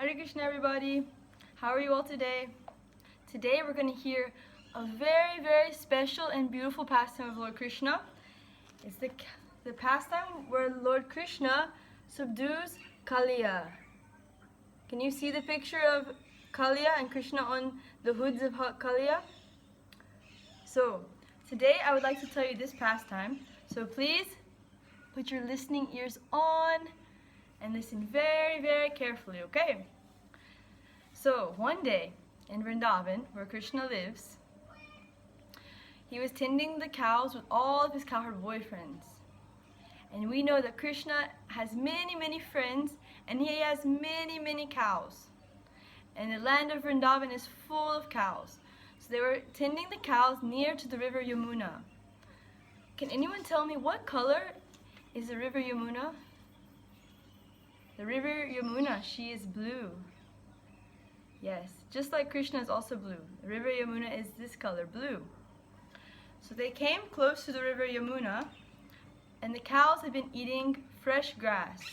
Hare Krishna, everybody. How are you all today? Today we're going to hear a very, very special and beautiful pastime of Lord Krishna. It's the pastime where Lord Krishna subdues Kaliya. Can you see the picture of Kaliya and Krishna on the hoods of Kaliya? So, today I would like to tell you this pastime. So please put your listening ears on and listen very, very carefully, okay? So, one day in Vrindavan, where Krishna lives, he was tending the cows with all of his cowherd boyfriends. And we know that Krishna has many, many friends, and he has many, many cows. And the land of Vrindavan is full of cows. So they were tending the cows near to the river Yamuna. Can anyone tell me what color is the river Yamuna? The river Yamuna, she is blue. Yes, just like Krishna is also blue. The river Yamuna is this color, blue. So they came close to the river Yamuna, and the cows had been eating fresh grass.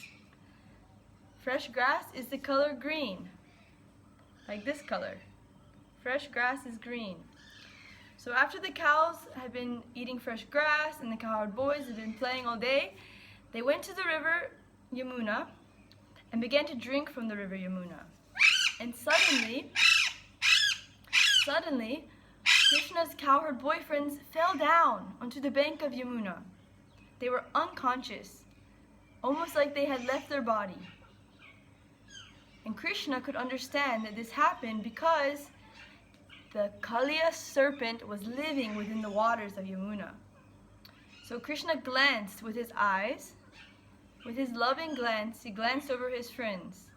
Fresh grass is the color green, like this color. Fresh grass is green. So after the cows had been eating fresh grass and the cowherd boys had been playing all day, they went to the river Yamuna and began to drink from the river Yamuna. And suddenly, Krishna's cowherd boyfriends fell down onto the bank of Yamuna. They were unconscious, almost like they had left their body. And Krishna could understand that this happened because the Kaliya serpent was living within the waters of Yamuna. So Krishna glanced with his eyes. With his loving glance, he glanced over his friends.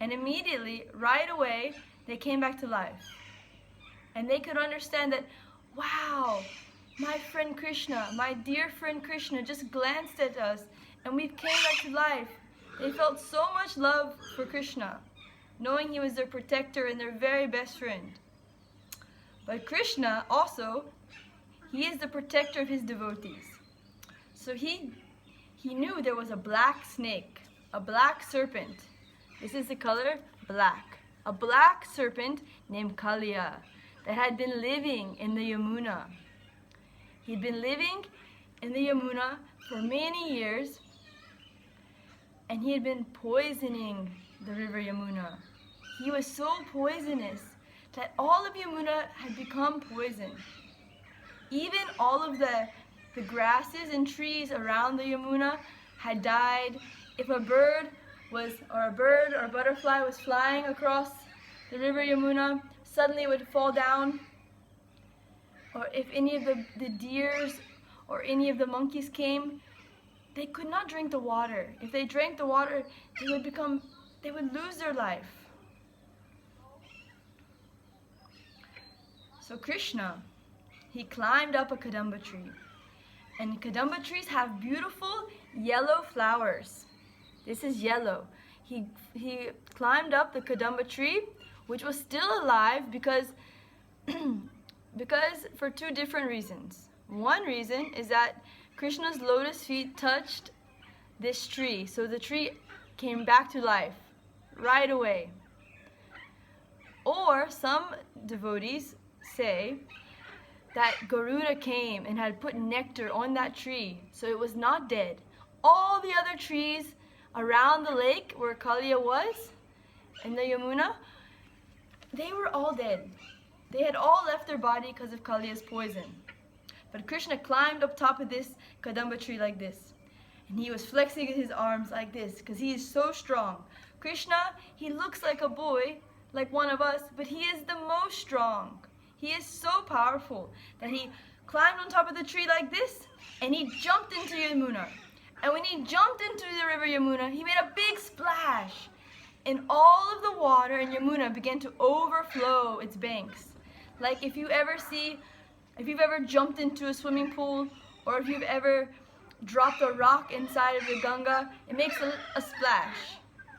And immediately, right away, they came back to life. And they could understand that, wow, my friend Krishna, my dear friend Krishna just glanced at us and we came back to life. They felt so much love for Krishna, knowing he was their protector and their very best friend. But Krishna also, he is the protector of his devotees. So he knew there was a black snake, a black serpent. This is the color black. A black serpent named Kaliya that had been living in the Yamuna. He'd been living in the Yamuna for many years, and he had been poisoning the river Yamuna. He was so poisonous that all of Yamuna had become poison. Even all of the grasses and trees around the Yamuna had died. If a bird or a butterfly was flying across the river Yamuna, suddenly it would fall down. Or if any of the deers or any of the monkeys came, they could not drink the water. If they drank the water, they would lose their life. So Krishna, he climbed up a kadamba tree. And kadamba trees have beautiful yellow flowers. This is yellow. He climbed up the kadamba tree, which was still alive because for two different reasons. One reason is that Krishna's lotus feet touched this tree, so the tree came back to life right away. Or some devotees say that Garuda came and had put nectar on that tree, so it was not dead. All the other trees around the lake where Kaliya was, in the Yamuna, they were all dead. They had all left their body because of Kaliya's poison. But Krishna climbed up top of this kadamba tree like this. And he was flexing his arms like this because he is so strong. Krishna, he looks like a boy, like one of us, but he is the most strong. He is so powerful that he climbed on top of the tree like this and he jumped into Yamuna. And when he jumped into the river Yamuna, he made a big splash. And all of the water in Yamuna began to overflow its banks. Like if you've ever jumped into a swimming pool, or if you've ever dropped a rock inside of the Ganga, it makes a splash.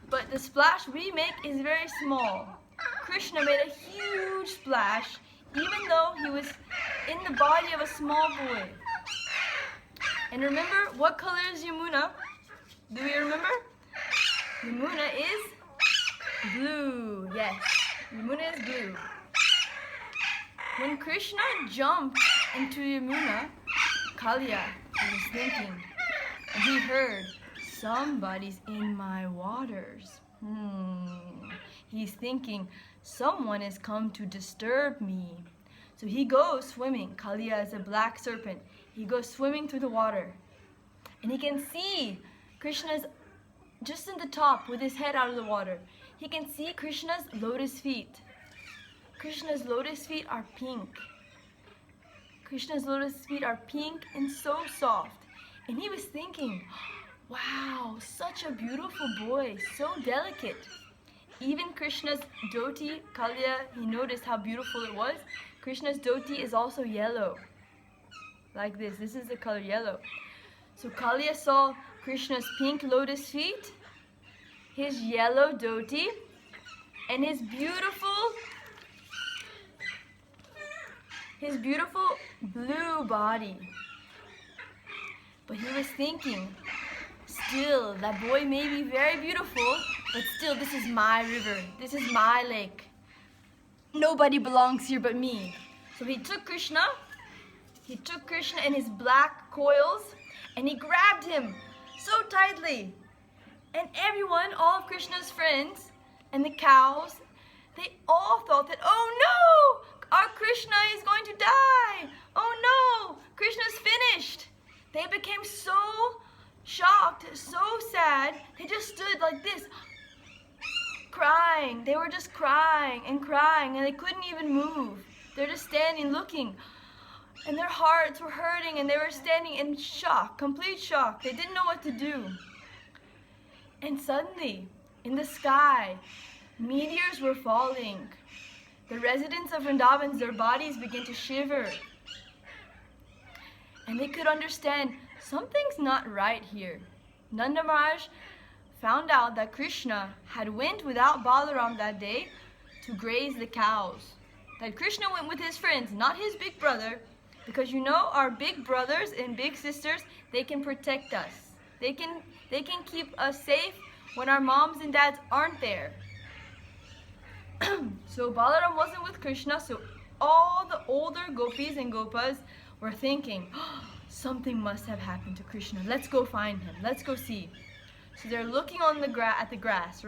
But the splash we make is very small. Krishna made a huge splash, even though he was in the body of a small boy. And remember, what color is Yamuna? Do we remember? Yamuna is Blue, yes, Yamuna is blue. When Krishna jumped into Yamuna, Kaliya was thinking, and he heard, somebody's in my waters. He's thinking, someone has come to disturb me. So he goes swimming. Kaliya is a black serpent. He goes swimming through the water. And he can see Krishna's just in the top with his head out of the water. He can see Krishna's lotus feet. Krishna's lotus feet are pink. Krishna's lotus feet are pink and so soft. And he was thinking, wow, such a beautiful boy, so delicate. Even Krishna's dhoti, Kaliya, he noticed how beautiful it was. Krishna's dhoti is also yellow, like this. This is the color yellow. So Kaliya saw Krishna's pink lotus feet, his yellow dhoti, and his beautiful blue body. But he was thinking, still, that boy may be very beautiful, but still, this is my river. This is my lake. Nobody belongs here but me. So he took Krishna in his black coils, and he grabbed him so tightly. And everyone, all of Krishna's friends, and the cows, they all thought that, oh no, our Krishna is going to die. Oh no, Krishna's finished. They became so shocked, so sad, they just stood like this, crying. They were just crying, and they couldn't even move. They're just standing looking, and their hearts were hurting, and they were standing in shock, complete shock. They didn't know what to do. And suddenly, in the sky, meteors were falling. The residents of Vrindavan, their bodies began to shiver. And they could understand, something's not right here. Nanda Maharaj found out that Krishna had went without Balaram that day to graze the cows. That Krishna went with his friends, not his big brother, because you know our big brothers and big sisters, they can protect us. They can keep us safe when our moms and dads aren't there. So Balaram wasn't with Krishna, so all the older gopis and gopas were thinking, something must have happened to Krishna. Let's go find him. Let's go see. So they're looking on at the grass.